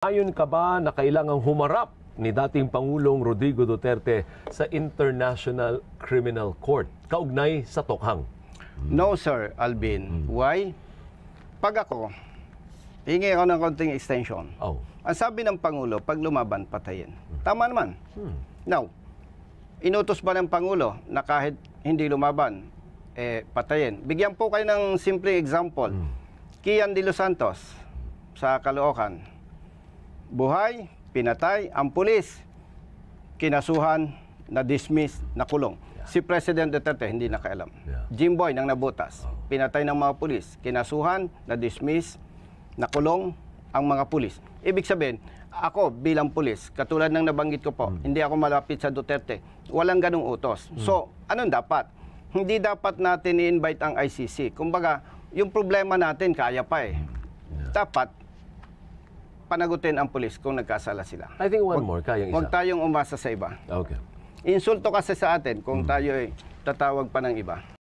Ayon ka ba na kailangang humarap ni dating Pangulong Rodrigo Duterte sa International Criminal Court kaugnay sa tokhang? No, sir, Alvin. Why? Pag ako, hingi ako ng konting extension. Ang sabi ng Pangulo, pag lumaban, patayin. Tama naman. Now, inutos ba ng Pangulo na kahit hindi lumaban, patayin? Bigyan po kayo ng simple example. Kian de los Santos sa Caloocan. Buhay, pinatay, ang pulis, kinasuhan, na-dismiss, nakulong. Si President Duterte hindi nakaalam. Jimboy nang nabutas, pinatay ng mga pulis, kinasuhan, na-dismiss, nakulong ang mga pulis. Ibig sabihin, ako bilang pulis, katulad ng nabanggit ko po, hindi ako malapit sa Duterte. Walang ganung utos. So, anong dapat? Hindi dapat natin i-invite ang ICC. Kumbaga, yung problema natin, kaya pa eh. Dapat, panagutin ang pulis kung nagkasala sila. I think one more, kayang isa. Huwag tayong umasa sa iba. Okay. Insulto kasi sa atin kung tayo ay tatawag pa ng iba.